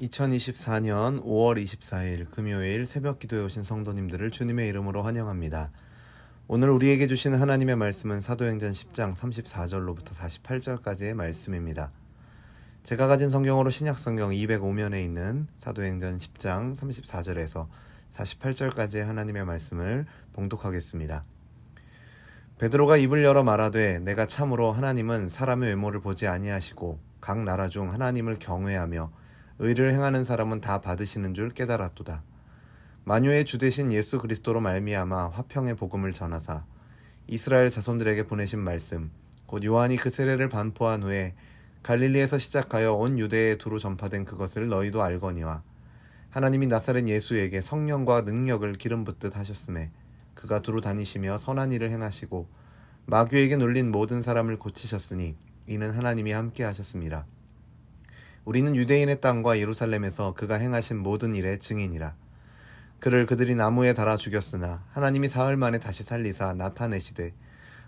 2024년 5월 24일 금요일 새벽 기도에 오신 성도님들을 주님의 이름으로 환영합니다. 오늘 우리에게 주신 하나님의 말씀은 사도행전 10장 34절로부터 48절까지의 말씀입니다. 제가 가진 성경으로 신약성경 205면에 있는 사도행전 10장 34절에서 48절까지의 하나님의 말씀을 봉독하겠습니다. 베드로가 입을 열어 말하되 내가 참으로 하나님은 사람의 외모를 보지 아니하시고 각 나라 중 하나님을 경외하며 의를 행하는 사람은 다 받으시는 줄 깨달았도다. 만유의 주 되신 예수 그리스도로 말미암아 화평의 복음을 전하사 이스라엘 자손들에게 보내신 말씀 곧 요한이 그 세례를 반포한 후에 갈릴리에서 시작하여 온 유대에 두루 전파된 그것을 너희도 알거니와 하나님이 나사렛 예수에게 성령과 능력을 기름 붓듯 하셨음에 그가 두루 다니시며 선한 일을 행하시고 마귀에게 눌린 모든 사람을 고치셨으니 이는 하나님이 함께 하셨습니다. 우리는 유대인의 땅과 예루살렘에서 그가 행하신 모든 일의 증인이라. 그를 그들이 나무에 달아 죽였으나 하나님이 사흘 만에 다시 살리사 나타내시되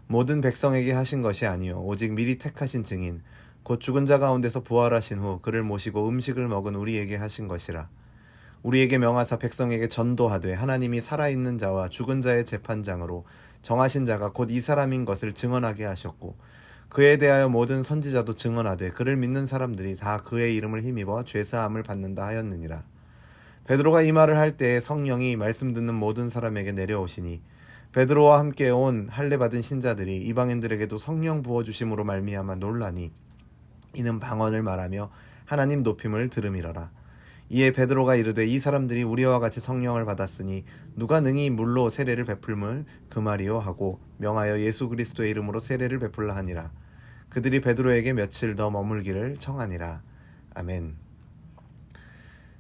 모든 백성에게 하신 것이 아니요 오직 미리 택하신 증인 곧 죽은 자 가운데서 부활하신 후 그를 모시고 음식을 먹은 우리에게 하신 것이라. 우리에게 명하사 백성에게 전도하되 하나님이 살아있는 자와 죽은 자의 재판장으로 정하신 자가 곧 이 사람인 것을 증언하게 하셨고 그에 대하여 모든 선지자도 증언하되 그를 믿는 사람들이 다 그의 이름을 힘입어 죄사함을 받는다 하였느니라. 베드로가 이 말을 할 때에 성령이 말씀 듣는 모든 사람에게 내려오시니 베드로와 함께 온 할례 받은 신자들이 이방인들에게도 성령 부어주심으로 말미암아 놀라니 이는 방언을 말하며 하나님 높임을 들음이러라. 이에 베드로가 이르되 이 사람들이 우리와 같이 성령을 받았으니 누가 능히 물로 세례를 베풀물 그 말이요 하고 명하여 예수 그리스도의 이름으로 세례를 베풀라 하니라. 그들이 베드로에게 며칠 더 머물기를 청하니라. 아멘.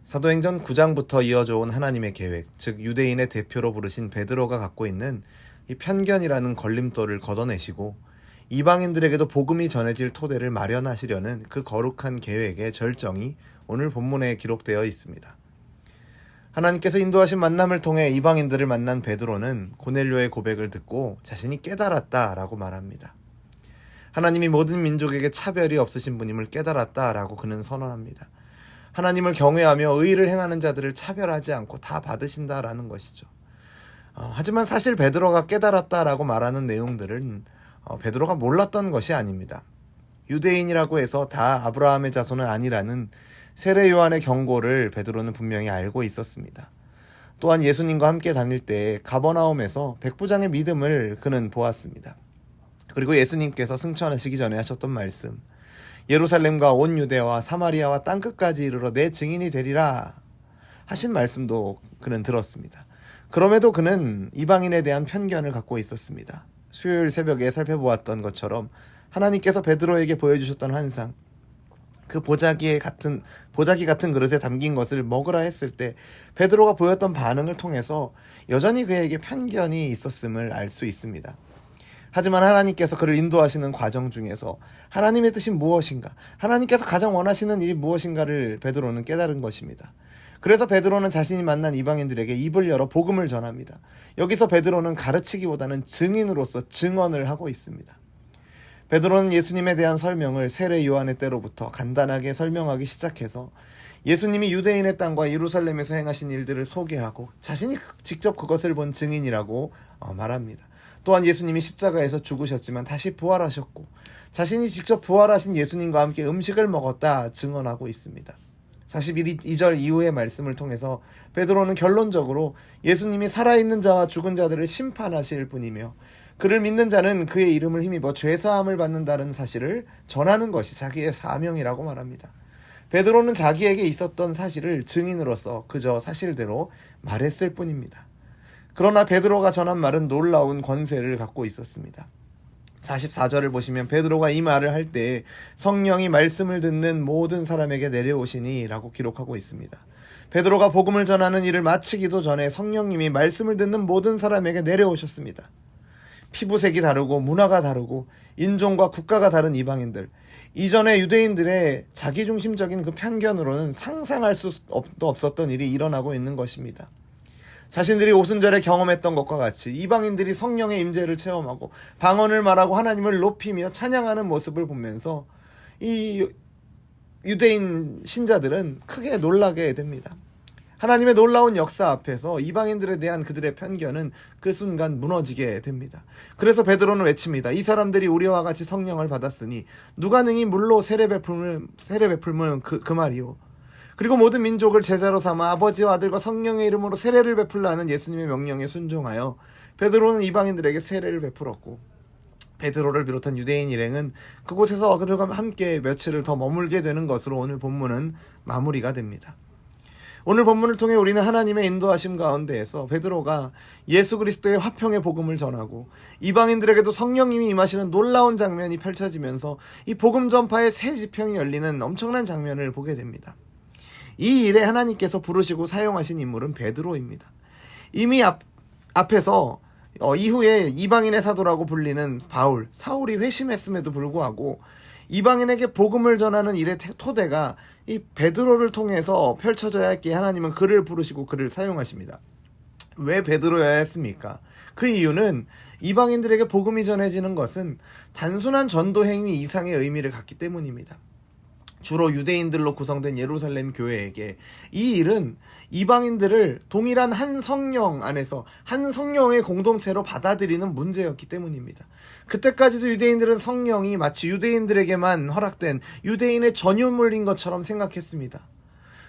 사도행전 9장부터 이어져 온 하나님의 계획, 즉 유대인의 대표로 부르신 베드로가 갖고 있는 이 편견이라는 걸림돌을 걷어내시고 이방인들에게도 복음이 전해질 토대를 마련하시려는 그 거룩한 계획의 절정이 오늘 본문에 기록되어 있습니다. 하나님께서 인도하신 만남을 통해 이방인들을 만난 베드로는 고넬료의 고백을 듣고 자신이 깨달았다라고 말합니다. 하나님이 모든 민족에게 차별이 없으신 분임을 깨달았다라고 그는 선언합니다. 하나님을 경외하며 의를 행하는 자들을 차별하지 않고 다 받으신다라는 것이죠. 하지만 사실 베드로가 깨달았다라고 말하는 내용들은 베드로가 몰랐던 것이 아닙니다. 유대인이라고 해서 다 아브라함의 자손은 아니라는 세례 요한의 경고를 베드로는 분명히 알고 있었습니다. 또한 예수님과 함께 다닐 때 가버나움에서 백부장의 믿음을 그는 보았습니다. 그리고 예수님께서 승천하시기 전에 하셨던 말씀, 예루살렘과 온 유대와 사마리아와 땅끝까지 이르러 내 증인이 되리라 하신 말씀도 그는 들었습니다. 그럼에도 그는 이방인에 대한 편견을 갖고 있었습니다. 수요일 새벽에 살펴보았던 것처럼 하나님께서 베드로에게 보여주셨던 환상, 그 보자기 같은 그릇에 담긴 것을 먹으라 했을 때 베드로가 보였던 반응을 통해서 여전히 그에게 편견이 있었음을 알 수 있습니다. 하지만 하나님께서 그를 인도하시는 과정 중에서 하나님의 뜻이 무엇인가, 하나님께서 가장 원하시는 일이 무엇인가를 베드로는 깨달은 것입니다. 그래서 베드로는 자신이 만난 이방인들에게 입을 열어 복음을 전합니다. 여기서 베드로는 가르치기보다는 증인으로서 증언을 하고 있습니다. 베드로는 예수님에 대한 설명을 세례 요한의 때로부터 간단하게 설명하기 시작해서 예수님이 유대인의 땅과 예루살렘에서 행하신 일들을 소개하고 자신이 직접 그것을 본 증인이라고 말합니다. 또한 예수님이 십자가에서 죽으셨지만 다시 부활하셨고 자신이 직접 부활하신 예수님과 함께 음식을 먹었다 증언하고 있습니다. 42절 이후의 말씀을 통해서 베드로는 결론적으로 예수님이 살아있는 자와 죽은 자들을 심판하실 분이며 그를 믿는 자는 그의 이름을 힘입어 죄사함을 받는다는 사실을 전하는 것이 자기의 사명이라고 말합니다. 베드로는 자기에게 있었던 사실을 증인으로서 그저 사실대로 말했을 뿐입니다. 그러나 베드로가 전한 말은 놀라운 권세를 갖고 있었습니다. 44절을 보시면 베드로가 이 말을 할 때 성령이 말씀을 듣는 모든 사람에게 내려오시니 라고 기록하고 있습니다. 베드로가 복음을 전하는 일을 마치기도 전에 성령님이 말씀을 듣는 모든 사람에게 내려오셨습니다. 피부색이 다르고 문화가 다르고 인종과 국가가 다른 이방인들, 이전에 유대인들의 자기중심적인 그 편견으로는 상상할 수도 없었던 일이 일어나고 있는 것입니다. 자신들이 오순절에 경험했던 것과 같이 이방인들이 성령의 임재를 체험하고 방언을 말하고 하나님을 높이며 찬양하는 모습을 보면서 이 유대인 신자들은 크게 놀라게 됩니다. 하나님의 놀라운 역사 앞에서 이방인들에 대한 그들의 편견은 그 순간 무너지게 됩니다. 그래서 베드로는 외칩니다. 이 사람들이 우리와 같이 성령을 받았으니 누가 능히 물로 세례 베풀면 그 말이요. 그리고 모든 민족을 제자로 삼아 아버지와 아들과 성령의 이름으로 세례를 베풀라는 예수님의 명령에 순종하여 베드로는 이방인들에게 세례를 베풀었고, 베드로를 비롯한 유대인 일행은 그곳에서 그들과 함께 며칠을 더 머물게 되는 것으로 오늘 본문은 마무리가 됩니다. 오늘 본문을 통해 우리는 하나님의 인도하심 가운데에서 베드로가 예수 그리스도의 화평의 복음을 전하고 이방인들에게도 성령님이 임하시는 놀라운 장면이 펼쳐지면서 이 복음 전파의 새 지평이 열리는 엄청난 장면을 보게 됩니다. 이 일에 하나님께서 부르시고 사용하신 인물은 베드로입니다. 이미 앞에서 이후에 이방인의 사도라고 불리는 사울이 회심했음에도 불구하고 이방인에게 복음을 전하는 일의 토대가 이 베드로를 통해서 펼쳐져야 했기에 하나님은 그를 부르시고 그를 사용하십니다. 왜 베드로여야 했습니까? 그 이유는 이방인들에게 복음이 전해지는 것은 단순한 전도 행위 이상의 의미를 갖기 때문입니다. 주로 유대인들로 구성된 예루살렘 교회에게 이 일은 이방인들을 동일한 한 성령 안에서 한 성령의 공동체로 받아들이는 문제였기 때문입니다. 그때까지도 유대인들은 성령이 마치 유대인들에게만 허락된 유대인의 전유물인 것처럼 생각했습니다.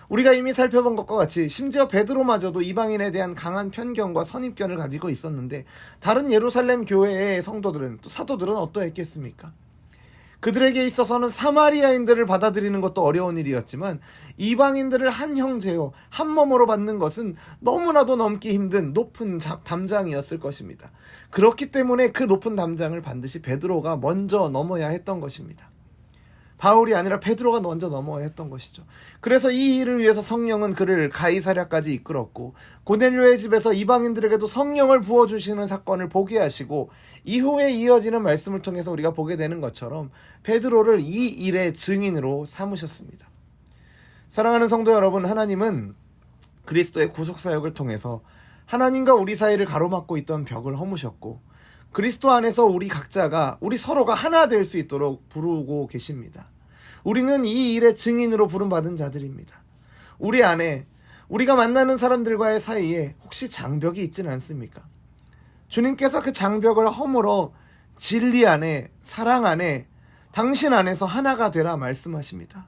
우리가 이미 살펴본 것과 같이 심지어 베드로마저도 이방인에 대한 강한 편견과 선입견을 가지고 있었는데 다른 예루살렘 교회의 성도들은, 또 사도들은 어떠했겠습니까? 그들에게 있어서는 사마리아인들을 받아들이는 것도 어려운 일이었지만 이방인들을 한 형제요 한 몸으로 받는 것은 너무나도 넘기 힘든 높은 담장이었을 것입니다. 그렇기 때문에 그 높은 담장을 반드시 베드로가 먼저 넘어야 했던 것입니다. 바울이 아니라 베드로가 먼저 넘어야 했던 것이죠. 그래서 이 일을 위해서 성령은 그를 가이사랴까지 이끌었고 고넬료의 집에서 이방인들에게도 성령을 부어주시는 사건을 보게 하시고 이후에 이어지는 말씀을 통해서 우리가 보게 되는 것처럼 베드로를 이 일의 증인으로 삼으셨습니다. 사랑하는 성도 여러분, 하나님은 그리스도의 구속사역을 통해서 하나님과 우리 사이를 가로막고 있던 벽을 허무셨고 그리스도 안에서 우리 서로가 하나 될 수 있도록 부르고 계십니다. 우리는 이 일의 증인으로 부름받은 자들입니다. 우리 안에 우리가 만나는 사람들과의 사이에 혹시 장벽이 있지는 않습니까? 주님께서 그 장벽을 허물어 진리 안에, 사랑 안에, 당신 안에서 하나가 되라 말씀하십니다.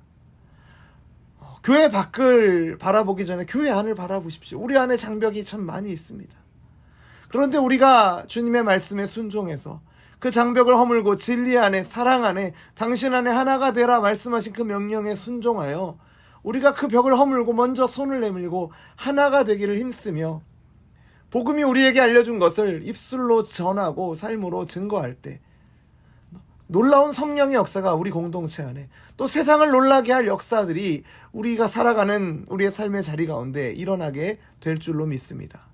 교회 밖을 바라보기 전에 교회 안을 바라보십시오. 우리 안에 장벽이 참 많이 있습니다. 그런데 우리가 주님의 말씀에 순종해서 그 장벽을 허물고 진리 안에, 사랑 안에, 당신 안에 하나가 되라 말씀하신 그 명령에 순종하여 우리가 그 벽을 허물고 먼저 손을 내밀고 하나가 되기를 힘쓰며 복음이 우리에게 알려준 것을 입술로 전하고 삶으로 증거할 때 놀라운 성령의 역사가 우리 공동체 안에, 또 세상을 놀라게 할 역사들이 우리가 살아가는 우리의 삶의 자리 가운데 일어나게 될 줄로 믿습니다.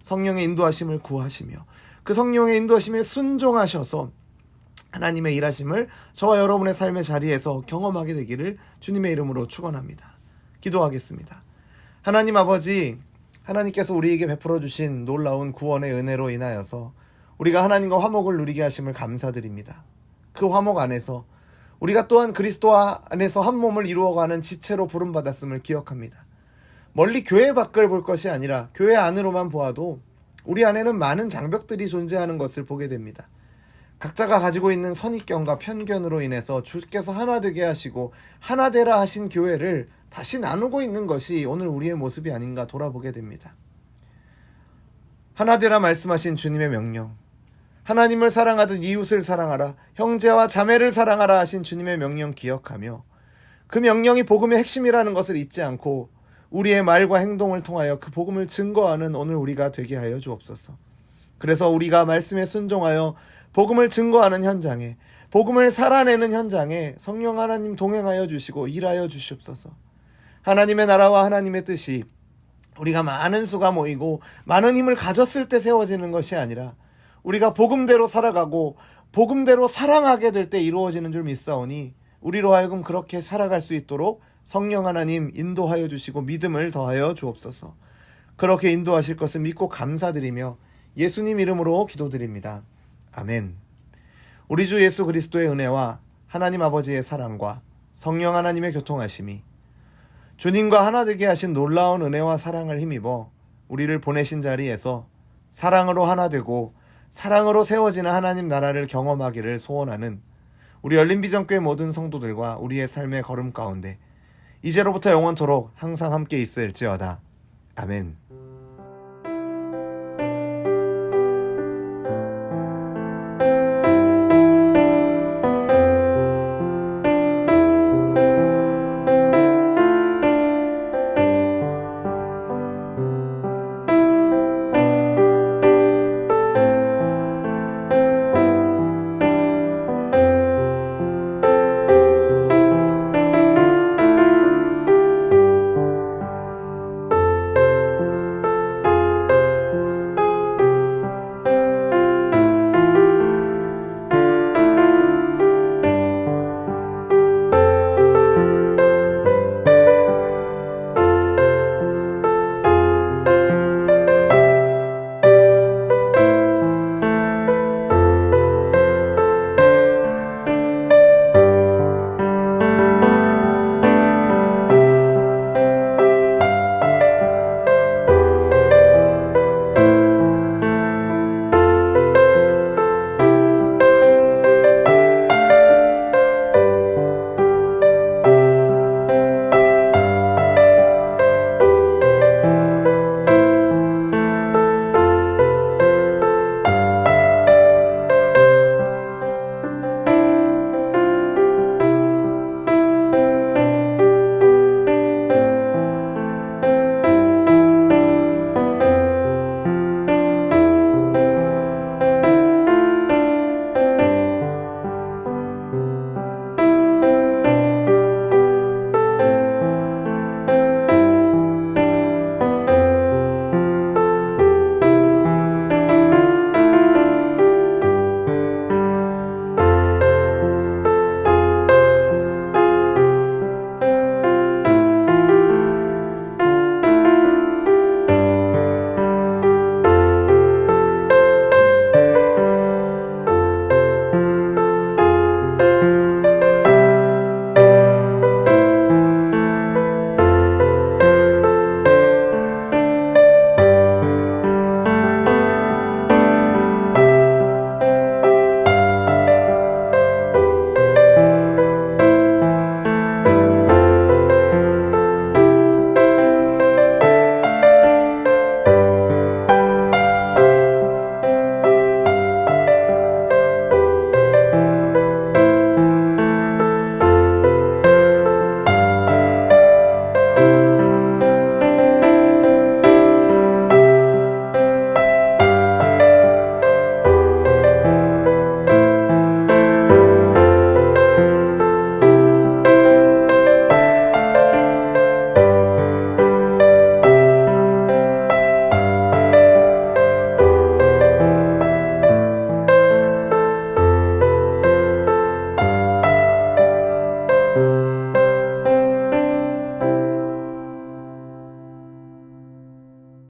성령의 인도하심을 구하시며 그 성령의 인도하심에 순종하셔서 하나님의 일하심을 저와 여러분의 삶의 자리에서 경험하게 되기를 주님의 이름으로 축원합니다. 기도하겠습니다. 하나님 아버지, 하나님께서 우리에게 베풀어 주신 놀라운 구원의 은혜로 인하여서 우리가 하나님과 화목을 누리게 하심을 감사드립니다. 그 화목 안에서 우리가 또한 그리스도 안에서 한 몸을 이루어가는 지체로 부름받았음을 기억합니다. 멀리 교회 밖을 볼 것이 아니라 교회 안으로만 보아도 우리 안에는 많은 장벽들이 존재하는 것을 보게 됩니다. 각자가 가지고 있는 선입견과 편견으로 인해서 주께서 하나 되게 하시고 하나 되라 하신 교회를 다시 나누고 있는 것이 오늘 우리의 모습이 아닌가 돌아보게 됩니다. 하나 되라 말씀하신 주님의 명령, 하나님을 사랑하듯 이웃을 사랑하라, 형제와 자매를 사랑하라 하신 주님의 명령 기억하며 그 명령이 복음의 핵심이라는 것을 잊지 않고 우리의 말과 행동을 통하여 그 복음을 증거하는 오늘 우리가 되게 하여 주옵소서. 그래서 우리가 말씀에 순종하여 복음을 증거하는 현장에, 복음을 살아내는 현장에 성령 하나님 동행하여 주시고 일하여 주시옵소서. 하나님의 나라와 하나님의 뜻이 우리가 많은 수가 모이고 많은 힘을 가졌을 때 세워지는 것이 아니라 우리가 복음대로 살아가고 복음대로 사랑하게 될 때 이루어지는 줄 믿사오니 우리로 하여금 그렇게 살아갈 수 있도록 성령 하나님 인도하여 주시고 믿음을 더하여 주옵소서. 그렇게 인도하실 것을 믿고 감사드리며 예수님 이름으로 기도드립니다. 아멘. 우리 주 예수 그리스도의 은혜와 하나님 아버지의 사랑과 성령 하나님의 교통하심이 주님과 하나 되게 하신 놀라운 은혜와 사랑을 힘입어 우리를 보내신 자리에서 사랑으로 하나 되고 사랑으로 세워지는 하나님 나라를 경험하기를 소원하는 우리 열린비전교회 모든 성도들과 우리의 삶의 걸음 가운데 이제로부터 영원토록 항상 함께 있을지어다. 아멘.